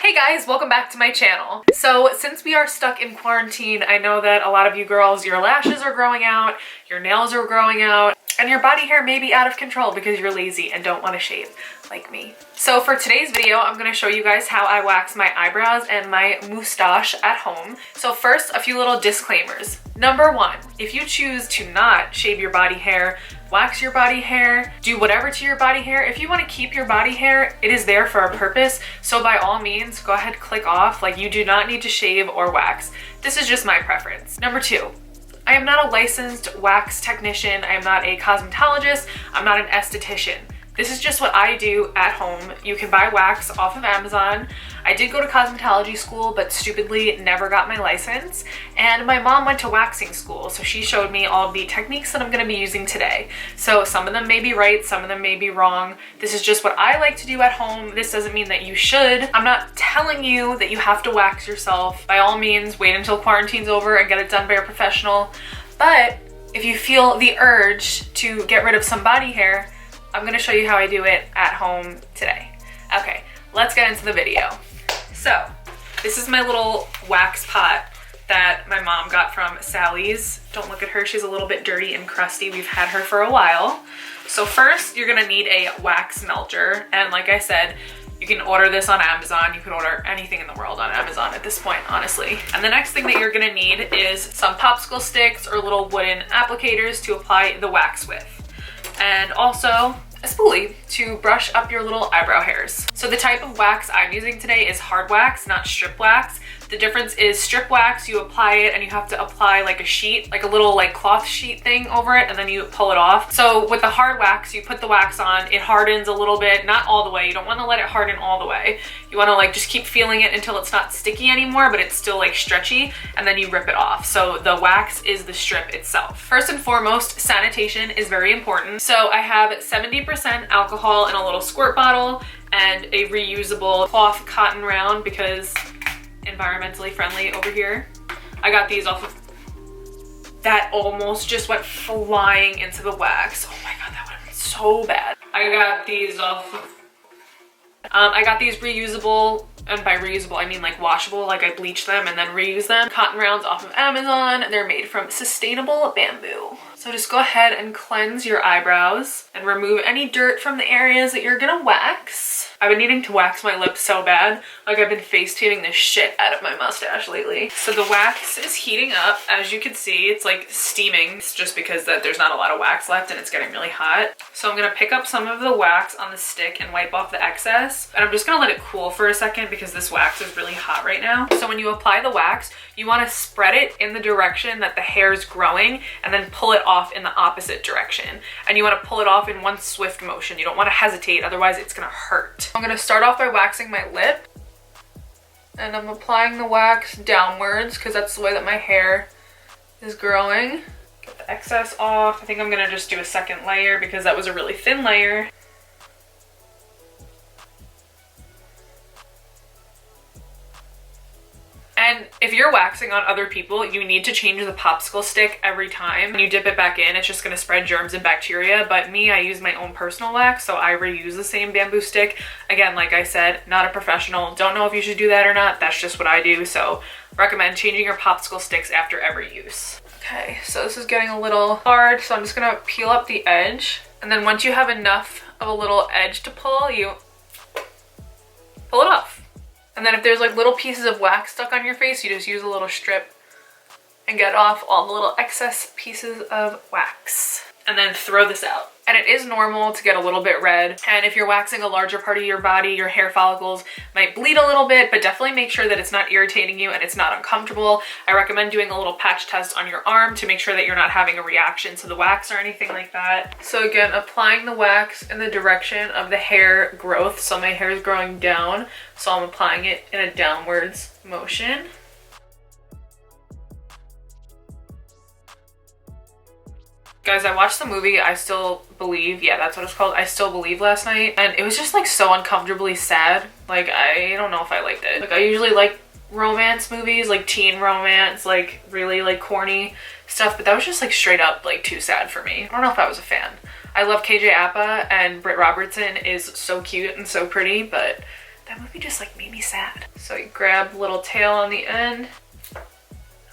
Hey guys, welcome back to my channel. So since we are stuck in quarantine, I know that a lot of you girls, your lashes are growing out, your nails are growing out, and your body hair may be out of control because you're lazy and don't want to shave like me. So for today's video, I'm going to show you guys how I wax my eyebrows and my moustache at home. So first, a few little disclaimers. Number one, if you choose to not shave your body hair, wax your body hair, do whatever to your body hair, if you want to keep your body hair, it is there for a purpose. So by all means, go ahead, click off. Like, you do not need to shave or wax. This is just my preference. Number two, I am not a licensed wax technician. I am not a cosmetologist. I'm not an esthetician. This is just what I do at home. You can buy wax off of Amazon. I did go to cosmetology school, but stupidly never got my license. And my mom went to waxing school, so she showed me all of the techniques that I'm gonna be using today. So some of them may be right, some of them may be wrong. This is just what I like to do at home. This doesn't mean that you should. I'm not telling you that you have to wax yourself. By all means, wait until quarantine's over and get it done by a professional. But if you feel the urge to get rid of some body hair, I'm gonna show you how I do it at home today. Okay, let's get into the video. So, this is my little wax pot that my mom got from Sally's. Don't look at her, she's a little bit dirty and crusty. We've had her for a while. So first, you're gonna need a wax melter. And like I said, you can order this on Amazon. You can order anything in the world on Amazon at this point, honestly. And the next thing that you're gonna need is some popsicle sticks or little wooden applicators to apply the wax with. And also a spoolie to brush up your little eyebrow hairs. So the type of wax I'm using today is hard wax, not strip wax. The difference is strip wax, you apply it and you have to apply like a sheet, like a little like cloth sheet thing over it, and then you pull it off. So with the hard wax, you put the wax on, it hardens a little bit, not all the way. You don't want to let it harden all the way. You want to like just keep feeling it until it's not sticky anymore, but it's still like stretchy, and then you rip it off. So the wax is the strip itself. First and foremost, sanitation is very important. So I have 70% alcohol in a little squirt bottle and a reusable cloth cotton round because environmentally friendly over here. I got these off of, that almost just went flying into the wax. Oh my god, that would have been so bad. I got these off of, I got these reusable, and by reusable I mean like washable, like I bleach them and then reuse them. Cotton rounds off of Amazon. They're made from sustainable bamboo. So just go ahead and cleanse your eyebrows and remove any dirt from the areas that you're gonna wax. I've been needing to wax my lips so bad. Like, I've been face-tuning the shit out of my mustache lately. So the wax is heating up. As you can see, it's like steaming. It's just because that there's not a lot of wax left and it's getting really hot. So I'm gonna pick up some of the wax on the stick and wipe off the excess. And I'm just gonna let it cool for a second because this wax is really hot right now. So when you apply the wax, you wanna spread it in the direction that the hair is growing and then pull it off in the opposite direction. And you wanna pull it off in one swift motion. You don't wanna hesitate, otherwise it's gonna hurt. I'm gonna start off by waxing my lip. And I'm applying the wax downwards because that's the way that my hair is growing. Get the excess off. I think I'm gonna just do a second layer because that was a really thin layer. And if you're waxing on other people, you need to change the popsicle stick every time. When you dip it back in, it's just gonna spread germs and bacteria. But me, I use my own personal wax, so I reuse the same bamboo stick. Again, like I said, not a professional. Don't know if you should do that or not. That's just what I do. So recommend changing your popsicle sticks after every use. Okay, so this is getting a little hard, so I'm just gonna peel up the edge. And then once you have enough of a little edge to pull, you pull it off. And then if there's like little pieces of wax stuck on your face, you just use a little strip and get off all the little excess pieces of wax. And then throw this out. And it is normal to get a little bit red. And if you're waxing a larger part of your body, your hair follicles might bleed a little bit, but definitely make sure that it's not irritating you and it's not uncomfortable. I recommend doing a little patch test on your arm to make sure that you're not having a reaction to the wax or anything like that. So again, applying the wax in the direction of the hair growth. So my hair is growing down, so I'm applying it in a downwards motion. Guys, I watched the movie I Still Believe. Yeah, that's what it's called. I Still Believe last night. And it was just like so uncomfortably sad. Like, I don't know if I liked it. Like, I usually like romance movies, like teen romance, like really like corny stuff. But that was just like straight up like too sad for me. I don't know if I was a fan. I love KJ Apa, and Britt Robertson is so cute and so pretty, but that movie just like made me sad. So you grab the little tail on the end.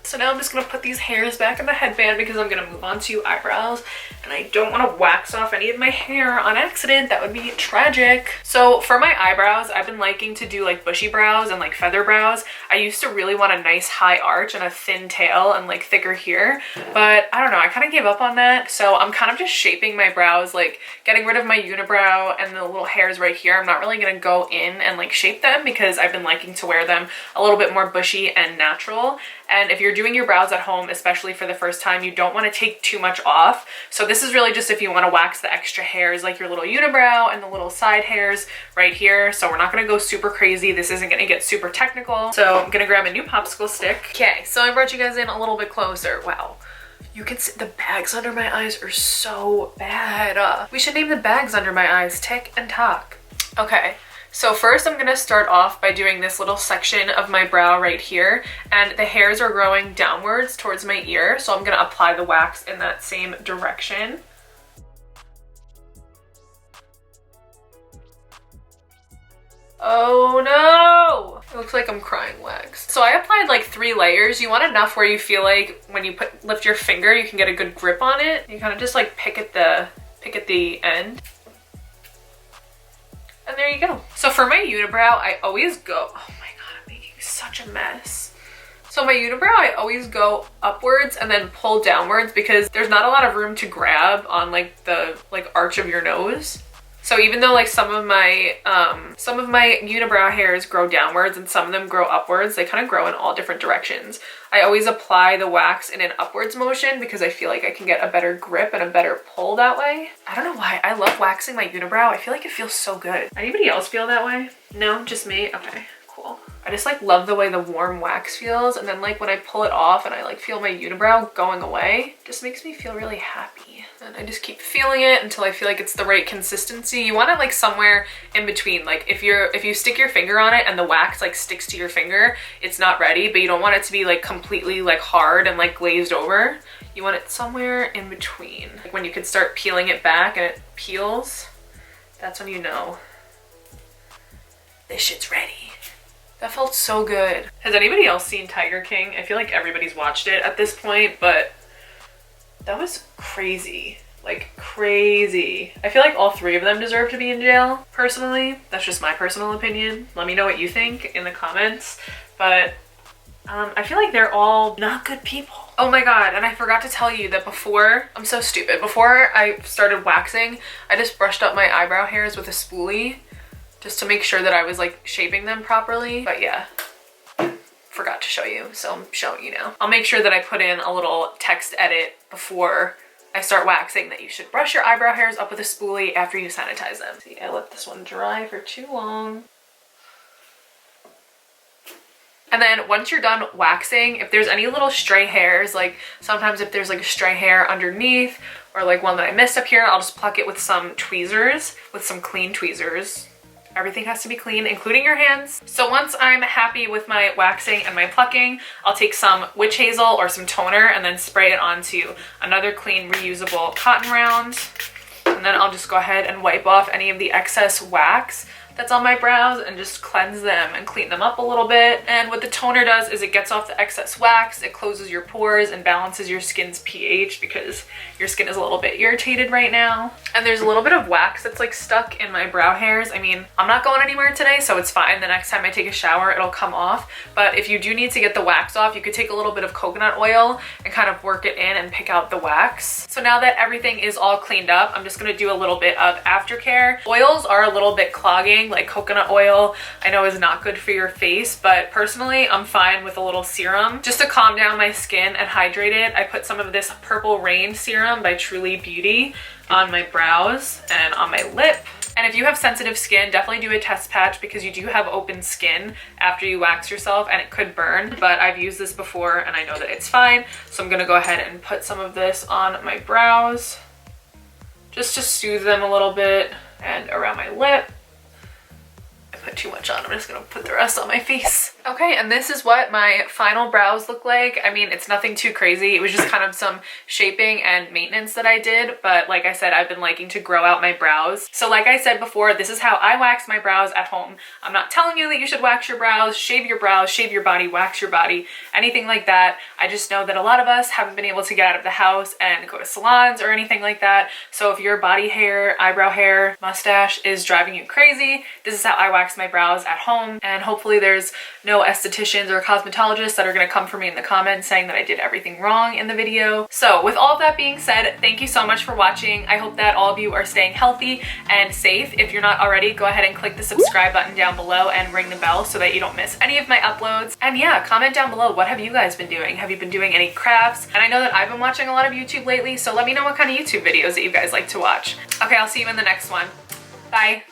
So now I'm just gonna put these hairs back in the headband because I'm gonna move on to eyebrows, and I don't want to wax off any of my hair on accident. That would be tragic. So for my eyebrows, I've been liking to do like bushy brows and like feather brows. I used to really want a nice high arch and a thin tail and like thicker here, but I don't know, I kind of gave up on that. So I'm kind of just shaping my brows, like getting rid of my unibrow and the little hairs right here. I'm not really gonna go in and like shape them because I've been liking to wear them a little bit more bushy and natural. And if you're doing your brows at home, especially for the first time, you don't want to take too much off. So this is really just if you want to wax the extra hairs, like your little unibrow and the little side hairs right here. So we're not going to go super crazy. This isn't going to get super technical. So I'm going to grab a new popsicle stick. Okay, so I brought you guys in a little bit closer. Wow. You can see the bags under my eyes are so bad. We should name the bags under my eyes Tick and Tock. Okay. So first I'm gonna start off by doing this little section of my brow right here, and the hairs are growing downwards towards my ear, so I'm gonna apply the wax in that same direction. Oh no! It looks like I'm crying wax. So I applied like 3 layers. You want enough where you feel like when you lift your finger, you can get a good grip on it. You kind of just like pick at the end. And there you go. So for my unibrow, I always go, oh my God, I'm making such a mess. So my unibrow, I always go upwards and then pull downwards because there's not a lot of room to grab on like the arch of your nose. So even though like some of my unibrow hairs grow downwards and some of them grow upwards, they kind of grow in all different directions. I always apply the wax in an upwards motion because I feel like I can get a better grip and a better pull that way. I don't know why. I love waxing my unibrow. I feel like it feels so good. Anybody else feel that way? No, just me? Okay, cool. I just like love the way the warm wax feels, and then like when I pull it off and I like feel my unibrow going away, it just makes me feel really happy. And I just keep feeling it until I feel like it's the right consistency. You want it like somewhere in between. Like if you stick your finger on it and the wax like sticks to your finger, it's not ready, but you don't want it to be like completely like hard and like glazed over. You want it somewhere in between. Like when you can start peeling it back and it peels, that's when you know this shit's ready. That felt so good. Has anybody else seen Tiger King? I feel like everybody's watched it at this point, but that was crazy. Like crazy. I feel like all 3 of them deserve to be in jail, personally. That's just my personal opinion. Let me know what you think in the comments. But I feel like they're all not good people. Oh my God, and I forgot to tell you that before, I'm so stupid. Before I started waxing, I just brushed up my eyebrow hairs with a spoolie just to make sure that I was like shaping them properly. But yeah, forgot to show you, so I'm showing you now. I'll make sure that I put in a little text edit before I start waxing that you should brush your eyebrow hairs up with a spoolie after you sanitize them. See, I let this one dry for too long. And then once you're done waxing, if there's any little stray hairs, like sometimes if there's like a stray hair underneath or like one that I missed up here, I'll just pluck it with some tweezers, with some clean tweezers. Everything has to be clean, including your hands. So once I'm happy with my waxing and my plucking, I'll take some witch hazel or some toner and then spray it onto another clean reusable cotton round. And then I'll just go ahead and wipe off any of the excess wax that's on my brows and just cleanse them and clean them up a little bit. And what the toner does is it gets off the excess wax, it closes your pores and balances your skin's pH because your skin is a little bit irritated right now. And there's a little bit of wax that's like stuck in my brow hairs. I mean, I'm not going anywhere today, so it's fine. The next time I take a shower, it'll come off. But if you do need to get the wax off, you could take a little bit of coconut oil and kind of work it in and pick out the wax. So now that everything is all cleaned up, I'm just gonna do a little bit of aftercare. Oils are a little bit clogging, like coconut oil I know is not good for your face, but personally I'm fine with a little serum. Just to calm down my skin and hydrate it, I put some of this Purple Rain serum by Truly Beauty on my brows and on my lip. And if you have sensitive skin, definitely do a test patch because you do have open skin after you wax yourself and it could burn, but I've used this before and I know that it's fine. So I'm gonna go ahead and put some of this on my brows just to soothe them a little bit, and around my lip. I put too much on, I'm just gonna put the rest on my face. Okay, and this is what my final brows look like. I mean, it's nothing too crazy. It was just kind of some shaping and maintenance that I did, but like I said, I've been liking to grow out my brows. So like I said before, this is how I wax my brows at home. I'm not telling you that you should wax your brows, shave your body, wax your body, anything like that. I just know that a lot of us haven't been able to get out of the house and go to salons or anything like that. So if your body hair, eyebrow hair, mustache is driving you crazy, this is how I wax my brows at home. And hopefully there's no estheticians or cosmetologists that are going to come for me in the comments saying that I did everything wrong in the video. So with all of that being said, thank you so much for watching. I hope that all of you are staying healthy and safe. If you're not already, go ahead and click the subscribe button down below and ring the bell so that you don't miss any of my uploads. And yeah, comment down below, what have you guys been doing? Have you been doing any crafts? And I know that I've been watching a lot of YouTube lately, so let me know what kind of YouTube videos that you guys like to watch. Okay, I'll see you in the next one. Bye.